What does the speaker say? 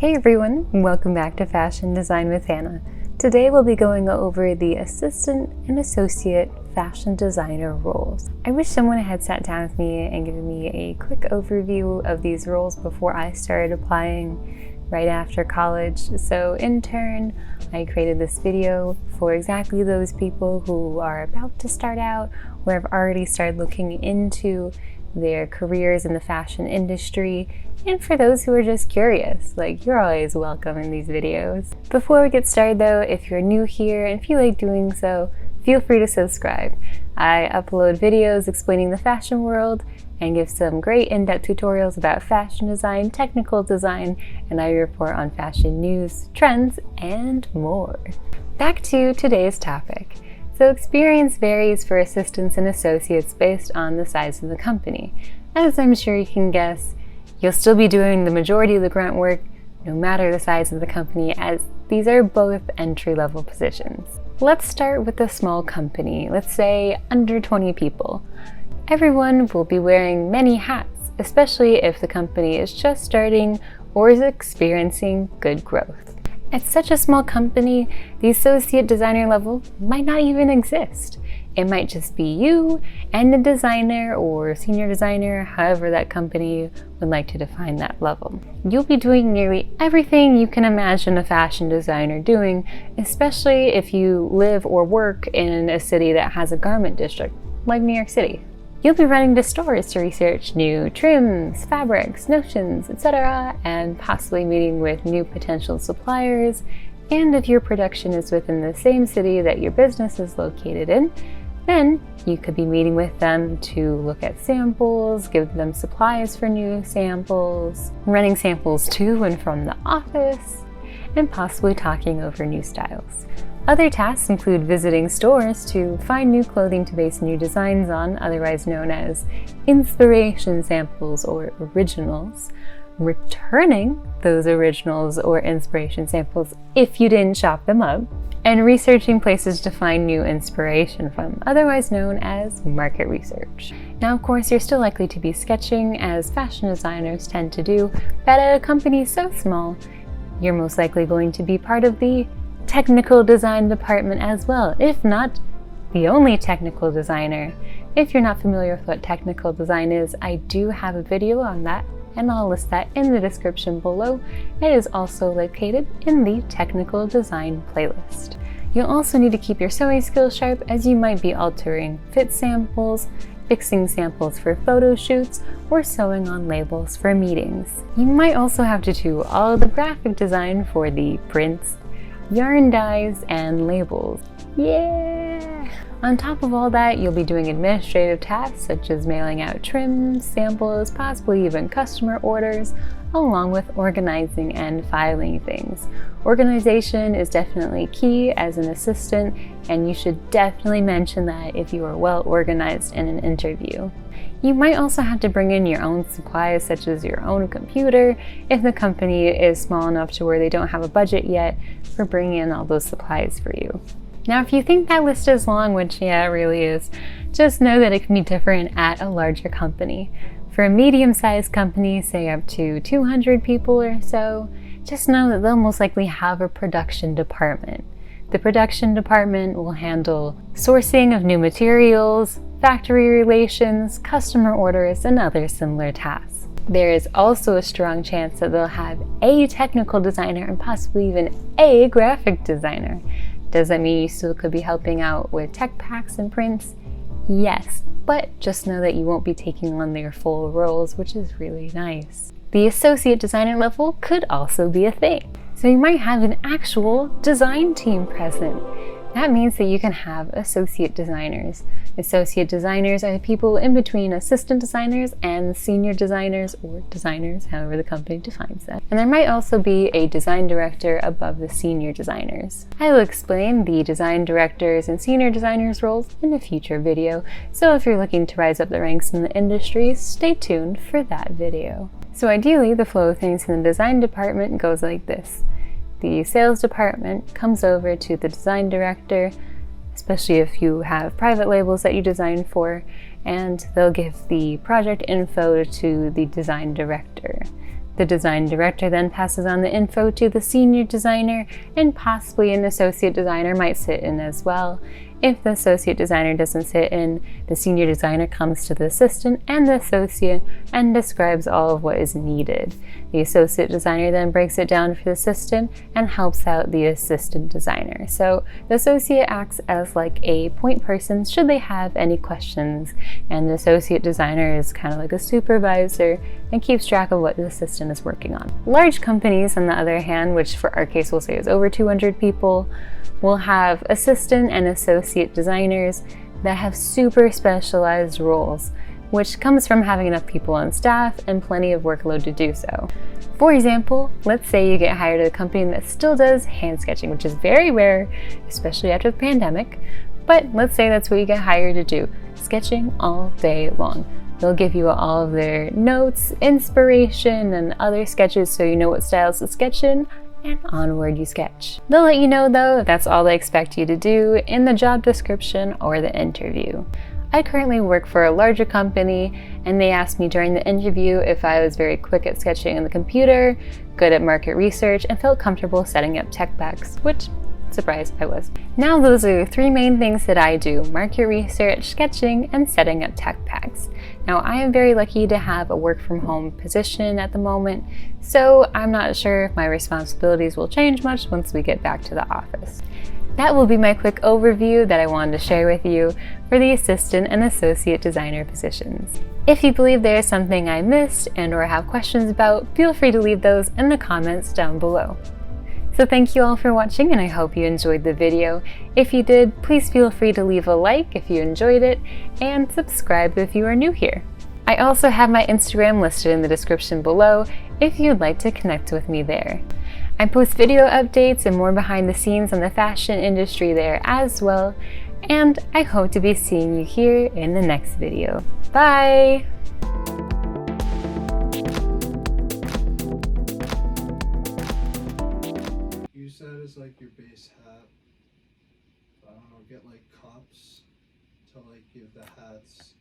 Hey everyone, welcome back to Fashion Design with Hannah. Today we'll be going over the assistant and associate fashion designer roles. I wish someone had sat down with me and given me a quick overview of these roles before I started applying right after college. So in turn, I created this video for exactly those people who are about to start out or have already started looking into their careers in the fashion industry, and for those who are just curious. You're always welcome in these videos. Before we get started though, if you're new here and feel like doing so, feel free to subscribe. I upload videos explaining the fashion world and give some great in-depth tutorials about fashion design, technical design, and I report on fashion news, trends, and more. Back to today's topic. So experience varies for assistants and associates based on the size of the company. As I'm sure you can guess, you'll still be doing the majority of the grunt work no matter the size of the company, as these are both entry-level positions. Let's start with a small company, let's say under 20 people. Everyone will be wearing many hats, especially if the company is just starting or is experiencing good growth. At such a small company, the associate designer level might not even exist. It might just be you and a designer or senior designer, however that company would like to define that level. You'll be doing nearly everything you can imagine a fashion designer doing, especially if you live or work in a city that has a garment district, like New York City. You'll be running to stores to research new trims, fabrics, notions, etc., and possibly meeting with new potential suppliers. And if your production is within the same city that your business is located in, then you could be meeting with them to look at samples, give them supplies for new samples, running samples to and from the office, and possibly talking over new styles. Other tasks include visiting stores to find new clothing to base new designs on, otherwise known as inspiration samples or originals, returning those originals or inspiration samples if you didn't shop them up, and researching places to find new inspiration from, otherwise known as market research. Now, of course, you're still likely to be sketching, as fashion designers tend to do, but at a company so small, you're most likely going to be part of the technical design department as well, if not the only technical designer. If you're not familiar with what technical design is, I do have a video on that, and I'll list that in the description below. It is also located in the technical design playlist. You'll also need to keep your sewing skills sharp, as you might be altering fit samples, fixing samples for photo shoots, or sewing on labels for meetings. You might also have to do all the graphic design for the prints, yarn dyes, and labels. Yeah! On top of all that, you'll be doing administrative tasks such as mailing out trims, samples, possibly even customer orders, along with organizing and filing things. Organization is definitely key as an assistant, and you should definitely mention that if you are well organized in an interview. You might also have to bring in your own supplies, such as your own computer, if the company is small enough to where they don't have a budget yet for bringing in all those supplies for you. Now, if you think that list is long, which yeah, it really is, just know that it can be different at a larger company. For a medium-sized company, say up to 200 people or so, just know that they'll most likely have a production department. The production department will handle sourcing of new materials, factory relations, customer orders, and other similar tasks. There is also a strong chance that they'll have a technical designer and possibly even a graphic designer. Does that mean you still could be helping out with tech packs and prints? Yes, but just know that you won't be taking on their full roles, which is really nice. The associate designer level could also be a thing. So you might have an actual design team present. That means that you can have associate designers. Associate designers are the people in between assistant designers and senior designers, or designers, however the company defines that. And there might also be a design director above the senior designers. I will explain the design directors and senior designers roles in a future video, so if you're looking to rise up the ranks in the industry, stay tuned for that video. So ideally, the flow of things in the design department goes like this. The sales department comes over to the design director, especially if you have private labels that you design for, and they'll give the project info to the design director. The design director then passes on the info to the senior designer, and possibly an associate designer might sit in as well. If the associate designer doesn't sit in, the senior designer comes to the assistant and the associate and describes all of what is needed. The associate designer then breaks it down for the assistant and helps out the assistant designer. So the associate acts as like a point person should they have any questions, and the associate designer is kind of like a supervisor and keeps track of what the assistant is working on. Large companies, on the other hand, which for our case we'll say is over 200 people, will have assistant and associate designers that have super specialized roles, which comes from having enough people on staff and plenty of workload to do so. For example, let's say you get hired at a company that still does hand sketching, which is very rare, especially after the pandemic, but let's say that's what you get hired to do, sketching all day long. They'll give you all of their notes, inspiration, and other sketches so you know what styles to sketch in, and onward you sketch. They'll let you know though if that's all they expect you to do in the job description or the interview. I currently work for a larger company, and they asked me during the interview if I was very quick at sketching on the computer, good at market research, and felt comfortable setting up tech packs, which, surprise, I was. Now those are the three main things that I do: market research, sketching, and setting up tech packs. Now I am very lucky to have a work from home position at the moment, so I'm not sure if my responsibilities will change much once we get back to the office. That will be my quick overview that I wanted to share with you for the assistant and associate designer positions. If you believe there is something I missed and or have questions about, feel free to leave those in the comments down below. So thank you all for watching, and I hope you enjoyed the video. If you did, please feel free to leave a like if you enjoyed it, and subscribe if you are new here. I also have my Instagram listed in the description below if you'd like to connect with me there. I post video updates and more behind the scenes on the fashion industry there as well, and I hope to be seeing you here in the next video. Bye! Use that as like your base hat. I don't know, get like cups to like give the hats